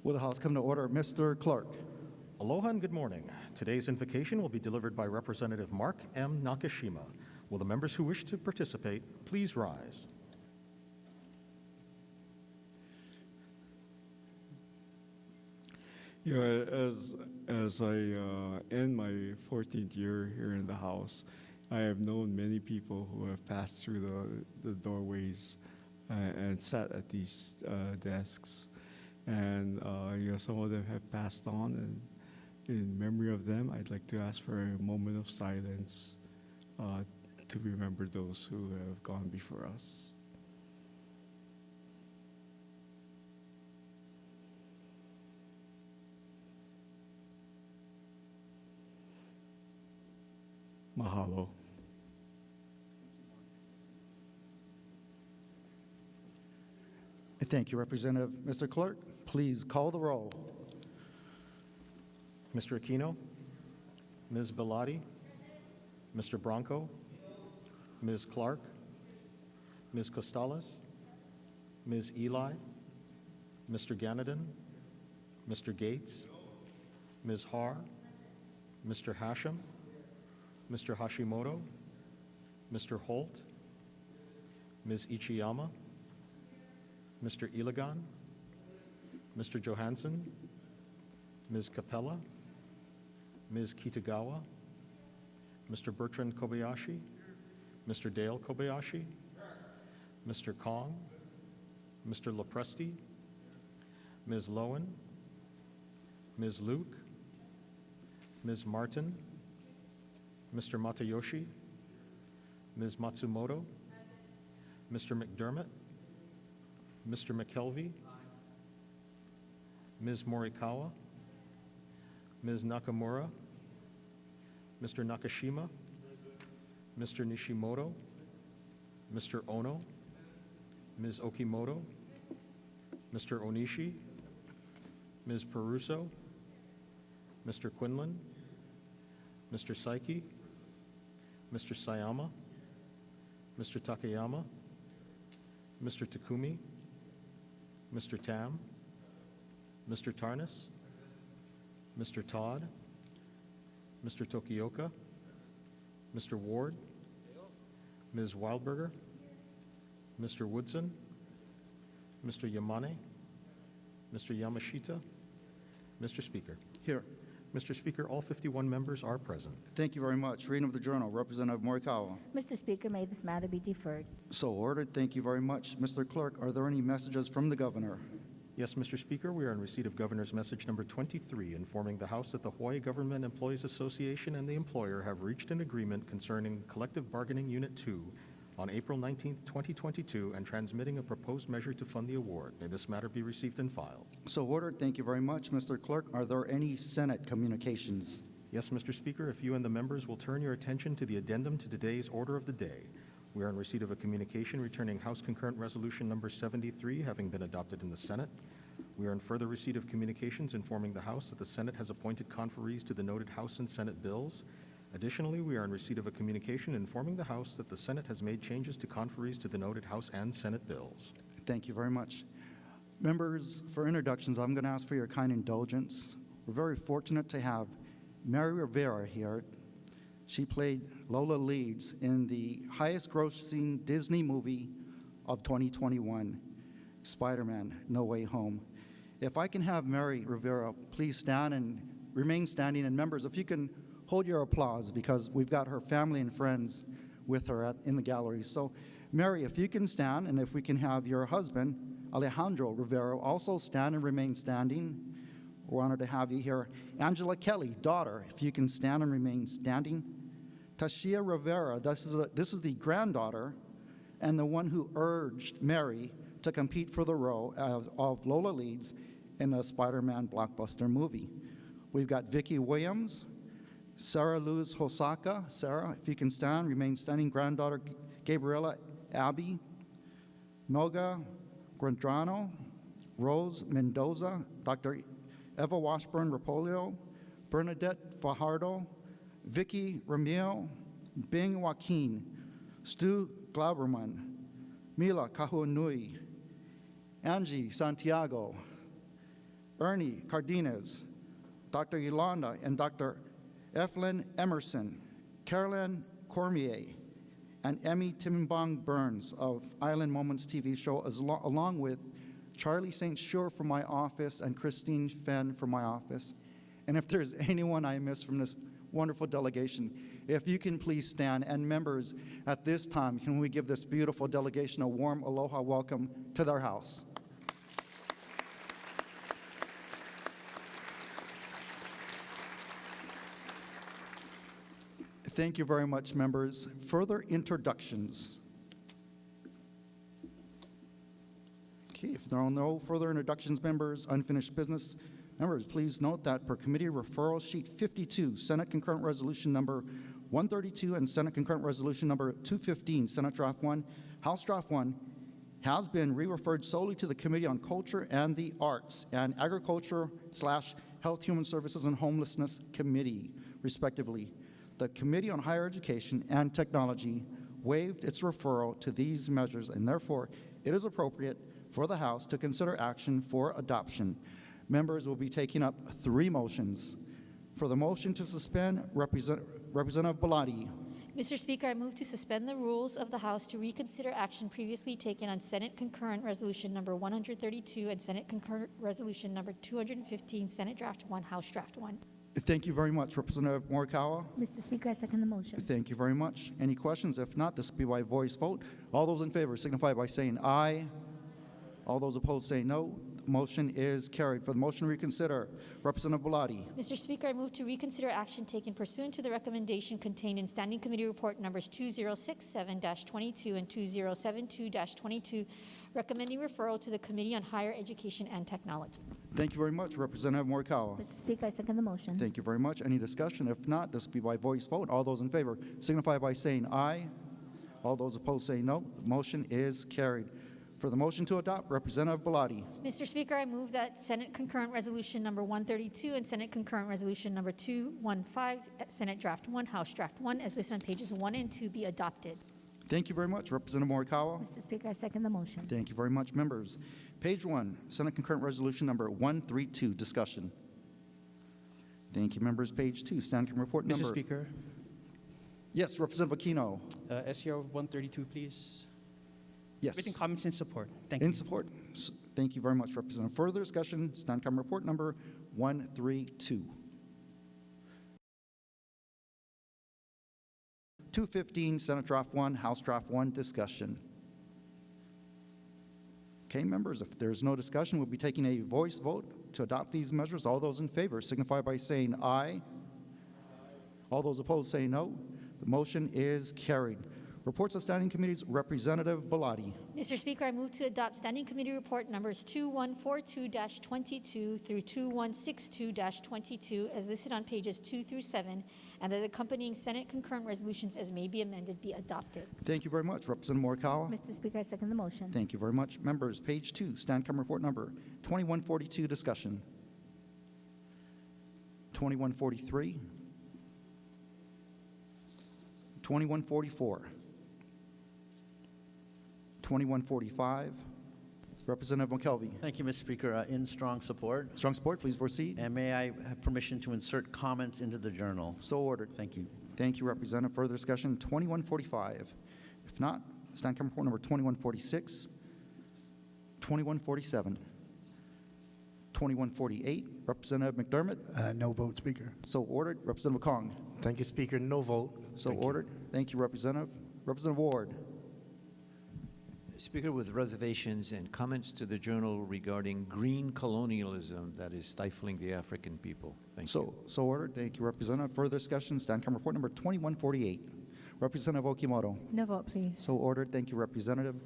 Will the House come to order? Mr. Clerk. Aloha and good morning. Today's invocation will be delivered by Representative Mark M. Nakashima. Will the members who wish to participate please rise? Yeah, as I end my 14th year here in the House, I have known many people who have passed through the doorways and sat at these desks, and some of them have passed on. And in memory of them, I'd like to ask for a moment of silence to remember those who have gone before us. Mahalo. Thank you, Representative. Mr. Clerk, please call the roll. Mr. Aquino, Ms. Bellotti, Mr. Bronco, Ms. Clark, Ms. Costales, Ms. Eli, Mr. Ganadin, Mr. Gates, Ms. Har, Mr. Hashem, Mr. Hashimoto, Mr. Holt, Ms. Ichiyama, Mr. Iligan, Mr. Johansson, Ms. Capella, Ms. Kitagawa, Mr. Bertrand Kobayashi, Mr. Dale Kobayashi, Mr. Kong, Mr. Lopresti, Ms. Lowen, Ms. Luke, Ms. Martin, Mr. Matayoshi, Ms. Matsumoto, Mr. McDermott, Mr. McKelvey, Ms. Morikawa, Ms. Nakamura, Mr. Nakashima, Mr. Nishimoto, Mr. Ono, Ms. Okimoto, Mr. Onishi, Ms. Peruso, Mr. Quinlan, Mr. Saiki, Mr. Sayama, Mr. Takayama, Mr. Takumi, Mr. Tam, Mr. Tarnas, Mr. Todd, Mr. Tokioka, Mr. Ward, Ms. Wildberger, Mr. Woodson, Mr. Yamane, Mr. Yamashita, Mr. Speaker. Here. Mr. Speaker, all 51 members are present. Thank you very much. Reading of the Journal, Representative Morikawa. Mr. Speaker, may this matter be deferred. So ordered. Thank you very much. Mr. Clerk, are there any messages from the Governor? Yes, Mr. Speaker, we are in receipt of Governor's message number 23, informing the House that the Hawaii Government Employees Association and the employer have reached an agreement concerning Collective Bargaining Unit 2 on April 19, 2022, and transmitting a proposed measure to fund the award. May this matter be received and filed. So ordered. Thank you very much. Mr. Clerk, are there any Senate communications? Yes, Mr. Speaker, if you and the members will turn your attention to the addendum to today's order of the day. We are in receipt of a communication returning House Concurrent Resolution number 73, having been adopted in the Senate. We are in further receipt of communications informing the House that the Senate has appointed conferees to the noted House and Senate bills. Additionally, we are in receipt of a communication informing the House that the Senate has made changes to conferees to the noted House and Senate bills. Thank you very much. Members, for introductions, I'm going to ask for your kind indulgence. We're very fortunate to have Mary Rivera here. She played Lola Leeds in the highest grossing Disney movie of 2021, Spider-Man: No Way Home. If I can have Mary Rivera please stand and remain standing, and members, if you can hold your applause, because we've got her family and friends with her in the gallery. So Mary, if you can stand, and if we can have your husband, Alejandro Rivera, also stand and remain standing. We're honored to have you here. Angela Kelly, daughter, if you can stand and remain standing. Tashia Rivera, this is the granddaughter and the one who urged Mary to compete for the role of Lola Leeds in the Spider-Man blockbuster movie. We've got Vicki Williams, Sarah Luz Hosaka. Sarah, if you can stand, remain standing. Granddaughter Gabriella Abby, Noga Grandrano, Rose Mendoza, Dr. Eva Washburn Rapolio, Bernadette Fajardo, Vicky Ramil, Bing Joaquin, Stu Glauberman, Mila Kahunui, Angie Santiago, Ernie Cardenas, Dr. Yolanda and Dr. Eflin Emerson, Carolyn Cormier, and Emmy Timbong Burns of Island Moments TV show, along with Charlie St. Sure from my office and Christine Fenn from my office. And if there's anyone I miss from this wonderful delegation, if you can please stand. And members, at this time, can we give this beautiful delegation a warm aloha welcome to their house? Thank you very much, members. Further introductions. Okay, if there are no further introductions, members, unfinished business, members, please note that per committee referral sheet 52, Senate Concurrent Resolution number 132 and Senate Concurrent Resolution number 215, Senate Draft 1, House Draft 1, has been re-referred solely to the Committee on Culture and the Arts and Agriculture/Health, Human Services, and Homelessness Committee, respectively. The Committee on Higher Education and Technology waived its referral to these measures, and therefore it is appropriate for the House to consider action for adoption. Members will be taking up 3 motions. For the motion to suspend, Representative Bellotti. Mr. Speaker, I move to suspend the rules of the House to reconsider action previously taken on Senate Concurrent Resolution number 132 and Senate Concurrent Resolution number 215, Senate Draft 1, House Draft 1. Thank you very much, Representative Morikawa. Mr. Speaker, I second the motion. Thank you very much. Any questions? If not, this will be by voice vote. All those in favor signify by saying aye. All those opposed say no. The motion is carried. For the motion to reconsider, Representative Bellotti. Mr. Speaker, I move to reconsider action taken pursuant to the recommendation contained in Standing Committee Report numbers 2067-22 and 2072-22, recommending referral to the Committee on Higher Education and Technology. Thank you very much, Representative Morikawa. Mr. Speaker, I second the motion. Thank you very much. Any discussion? If not, this will be by voice vote. All those in favor signify by saying aye. All those opposed say no. The motion is carried. For the motion to adopt, Representative Bellotti. Mr. Speaker, I move that Senate Concurrent Resolution number 132 and Senate Concurrent Resolution number 215, Senate Draft 1, House Draft 1, as listed on pages 1 and 2, be adopted. Thank you very much, Representative Morikawa. Mr. Speaker, I second the motion. Thank you very much, members. Page 1, Senate Concurrent Resolution number 132, discussion. Thank you, members. Page 2, Standing Report number. Mr. Speaker, Yes, Representative Aquino. SCR 132, please. Yes. Written comments in support. Thank In you. support. Thank you very much, Representative. Further discussion, Standing Report number 132. 215, Senate Draft 1, House Draft 1, discussion. Okay, members, if there's no discussion, we'll be taking a voice vote to adopt these measures. All those in favor signify by saying aye. All those opposed say no. The motion is carried. Reports of Standing Committees, Representative Bellotti. Mr. Speaker, I move to adopt Standing Committee Report numbers 2142-22 through 2162-22 as listed on pages 2 through 7, and that accompanying Senate concurrent resolutions as may be amended be adopted. Thank you very much, Representative Morikawa. Mr. Speaker, I second the motion. Thank you very much. Members, page 2, Standing Report number 2142, discussion. 2143. 2144. 2145. Representative McKelvey. Thank you, Mr. Speaker. In strong support. Strong support, please proceed. And may I have permission to insert comments into the journal? So ordered. Thank you. Thank you, Representative. Further discussion, 2145. If not, Standing Report number 2146, 2147, 2148. Representative McDermott. No vote, Speaker. So ordered. Representative Kong. Thank you, Speaker. No vote. So Thank you. ordered. Thank you, Representative. Representative Ward. Speaker, with reservations and comments to the journal regarding green colonialism that is stifling the African people. Thank you. So ordered. Thank you, Representative. Further discussion, Standing Report number 2148. Representative Okimoto. No vote, please. So ordered. Thank you, Representative.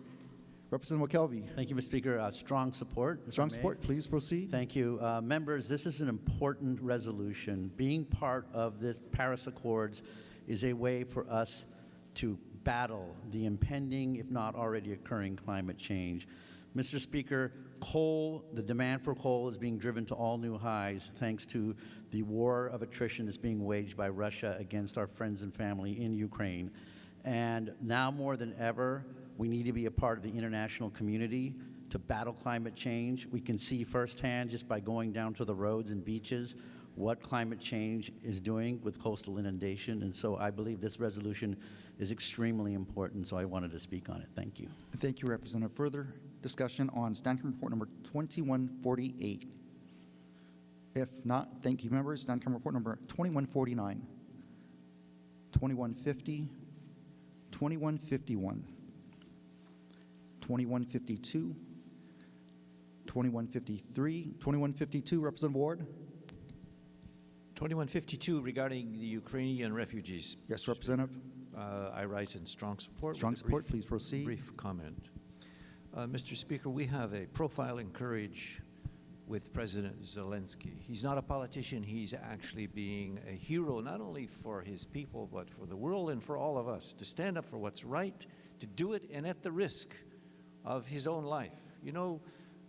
Representative McKelvey. Thank you, Mr. Speaker. Strong support. if I Strong may. support. Please proceed. Thank you. Members, this is an important resolution. Being part of this Paris Accords is a way for us to battle the impending, if not already occurring, climate change. Mr. Speaker, coal, the demand for coal is being driven to all new highs thanks to the war of attrition that's being waged by Russia against our friends and family in Ukraine. And now more than ever, we need to be a part of the international community to battle climate change. We can see firsthand just by going down to the roads and beaches what climate change is doing with coastal inundation. And so I believe this resolution is extremely important, so I wanted to speak on it. Thank you. Thank you, Representative. Further discussion on Standing Committee Report number 2148? If not, thank you, members. Standing Committee Report number 2149, 2150, 2151, 2152, 2153, 2152, Representative Ward. 2152 regarding the Ukrainian refugees. Yes, Representative. I rise in strong support. Strong with a support, please proceed. Brief comment. Mr. Speaker, we have a profile in courage with President Zelensky. He's not a politician. He's actually being a hero, not only for his people, but for the world and for all of us, to stand up for what's right, to do it, and at the risk of his own life. You know,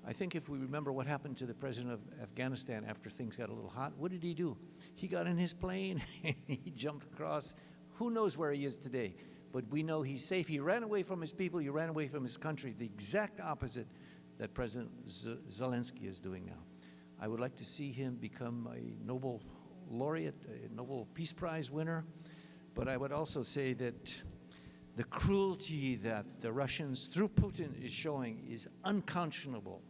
I think if we remember what happened to the president of Afghanistan after things got a little hot, what did he do? He got in his plane and he jumped across. Who knows where he is today? But we know he's safe. He ran away from his people. He ran away from his country. The exact opposite that President Zelensky is doing now. I would like to see him become a Nobel laureate, a Nobel Peace Prize winner. But I would also say that the cruelty that the Russians, through Putin, is showing is unconscionable.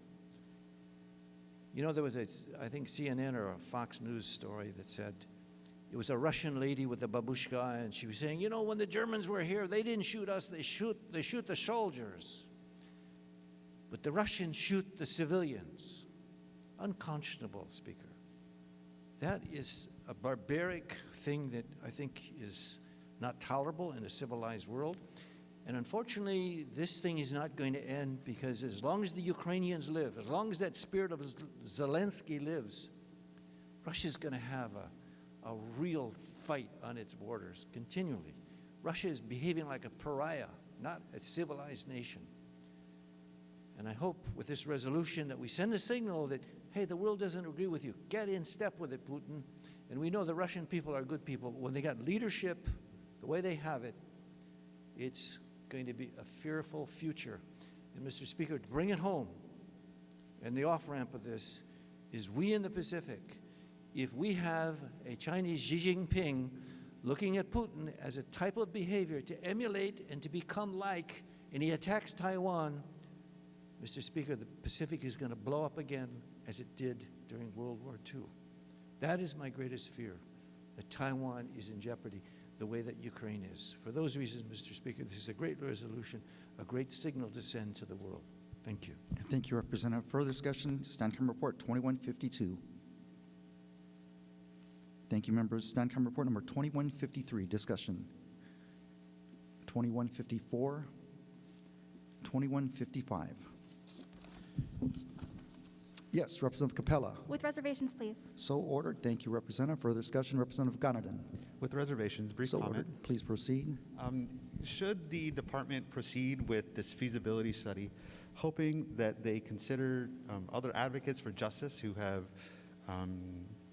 You know, there was I think CNN or a Fox News story that said it was a Russian lady with a babushka, and she was saying, you know, when the Germans were here, they didn't shoot us, they shoot the soldiers. But the Russians shoot the civilians. Unconscionable, Speaker. That is a barbaric thing that I think is not tolerable in a civilized world. And unfortunately, this thing is not going to end, because as long as the Ukrainians live, as long as that spirit of Zelensky lives, Russia's going to have a real fight on its borders continually. Russia is behaving like a pariah, not a civilized nation. And I hope with this resolution that we send a signal that, hey, the world doesn't agree with you. Get in step with it, Putin. And we know the Russian people are good people. When they got leadership the way they have it, it's going to be a fearful future. And Mr. Speaker, to bring it home, and the off-ramp of this is we in the Pacific, if we have a Chinese Xi Jinping looking at Putin as a type of behavior to emulate and to become like, and he attacks Taiwan, Mr. Speaker, the Pacific is going to blow up again as it did during World War II. That is my greatest fear, that Taiwan is in jeopardy the way that Ukraine is. For those reasons, Mr. Speaker, this is a great resolution, a great signal to send to the world. Thank you. Thank you, Representative. Further discussion, Standing Committee Report 2152. Thank you, members. Standing Committee Report number 2153, discussion. 2154, 2155. Yes, Representative Capella. With reservations, please. So ordered. Thank you, Representative. Further discussion, Representative Ganadan. With reservations, brief So comment. ordered. Please proceed. Should the department proceed with this feasibility study, hoping that they consider other advocates for justice who have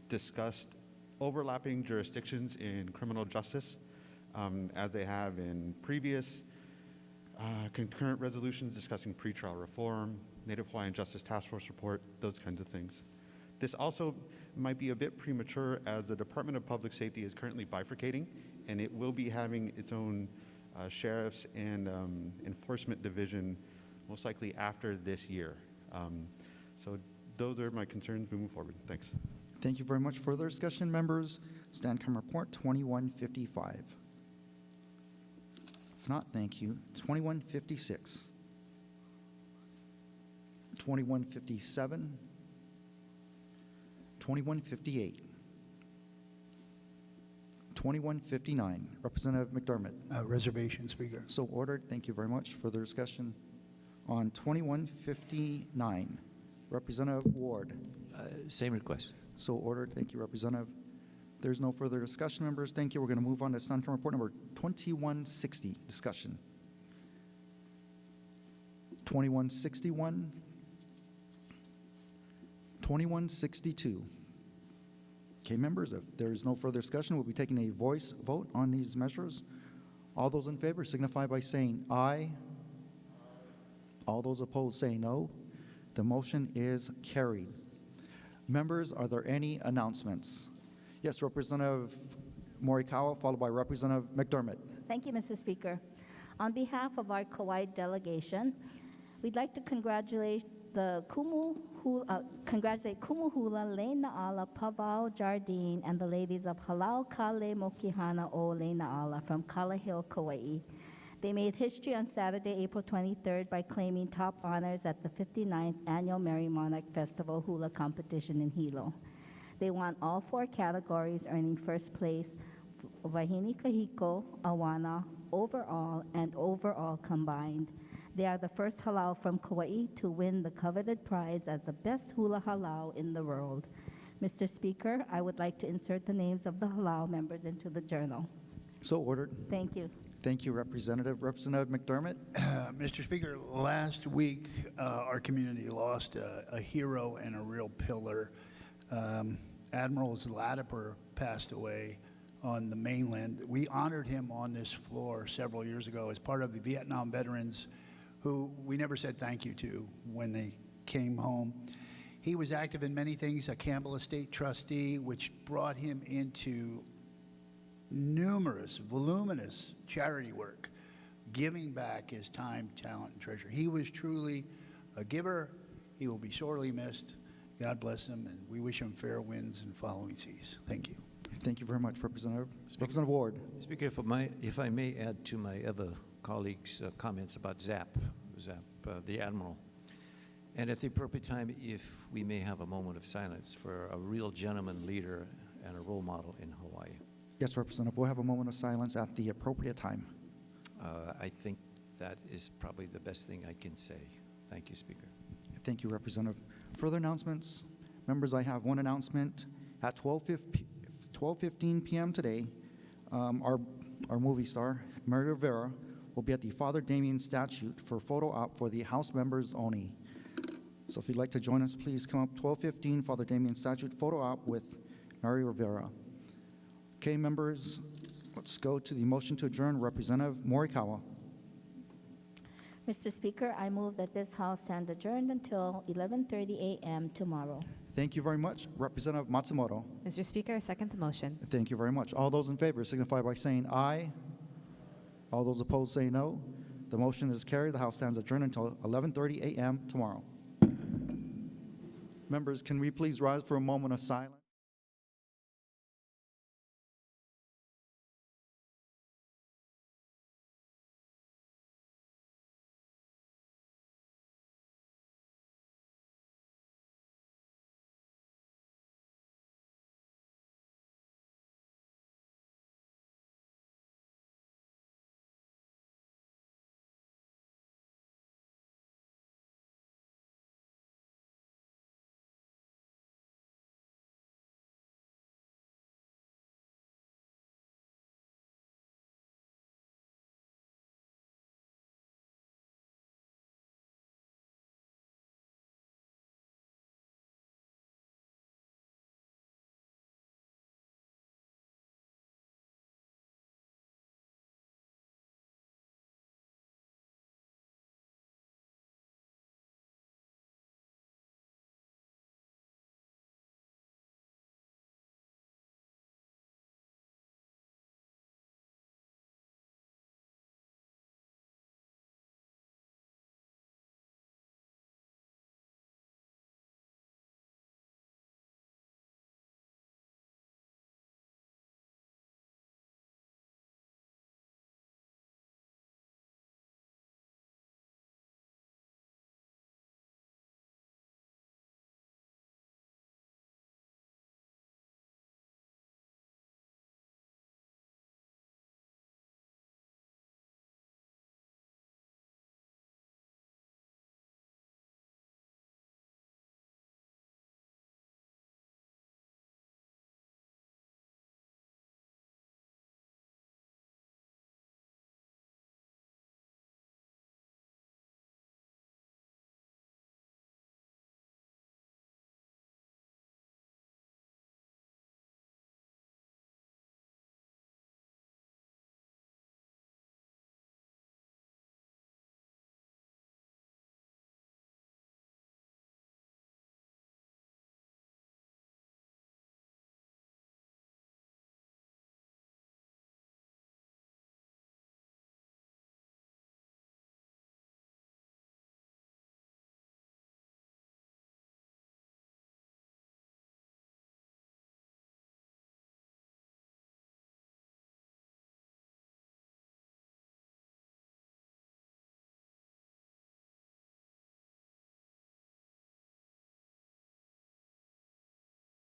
discussed overlapping jurisdictions in criminal justice, as they have in previous concurrent resolutions discussing pretrial reform, Native Hawaiian Justice Task Force report, those kinds of things. This also might be a bit premature, as the Department of Public Safety is currently bifurcating, and it will be having its own sheriff's and enforcement division most likely after this year. So those are my concerns moving forward. Thanks. Thank you very much. Further discussion, members? Stand Committee Report 2155. If not, thank you. 2156. 2157. 2158. 2159. Representative McDermott. Reservation, Speaker. So ordered. Thank you very much. Further discussion on 2159. Representative Ward. Same request. So ordered. Thank you, Representative. There's no further discussion, members. Thank you. We're going to move on to Standing Committee Report number 2160, discussion. 2161. 2162. Okay, members, if there is no further discussion, we'll be taking a voice vote on these measures. All those in favor signify by saying aye. All those opposed say no. The motion is carried. Members, are there any announcements? Yes, Representative Morikawa, followed by Representative McDermott. Thank you, Mr. Speaker. On behalf of our Kauai delegation, we'd like to congratulate Kumuhula Le'naala Pavao Jardine and the ladies of Halau Kale Mokihana o Le'naala from Kalaheo, Kauai. They made history on Saturday, April 23rd by claiming top honors at the 59th Annual Merry Monarch Festival Hula Competition in Hilo. They won all 4 categories, earning first place Wahine Kahiko, Awana, overall, and overall combined. They are the first halau from Kauai to win the coveted prize as the best hula halau in the world. Mr. Speaker, I would like to insert the names of the halau members into the journal. So ordered. Thank you. Thank you, Representative. Representative McDermott. Mr. Speaker, last week our community lost a hero and a real pillar. Admiral Mon passed away on the mainland. We honored him on this floor several years ago as part of the Vietnam veterans who we never said thank you to when they came home. He was active in many things, a Campbell Estate trustee, which brought him into numerous, voluminous charity work, giving back his time, talent, and treasure. He was truly a giver. He will be sorely missed. God bless him, and we wish him fair winds and following seas. Thank you. Thank you very much, Representative. Representative Ward. Speaker, if I may add to my other colleagues' comments about Zap, the Admiral. And at the appropriate time, if we may have a moment of silence for a real gentleman leader and a role model in Hawaii. Yes, Representative. We'll have a moment of silence at the appropriate time. I think that is probably the best thing I can say. Thank you, Speaker. Thank you, Representative. Further announcements? Members, I have one announcement. At 12:15 p.m. today, our movie star, Mary Rivera, will be at the Father Damien statue for photo op for the House members only. So if you'd like to join us, please come up 12:15, Father Damien statue photo op with Mary Rivera. Okay, members, let's go to the motion to adjourn. Representative Morikawa. Mr. Speaker, I move that this House stand adjourned until 11:30 a.m. tomorrow. Thank you very much. Representative Matsumoto. Mr. Speaker, I second the motion. Thank you very much. All those in favor signify by saying aye. All those opposed say no. The motion is carried. The House stands adjourned until 11:30 a.m. tomorrow. Members, can we please rise for a moment of silence?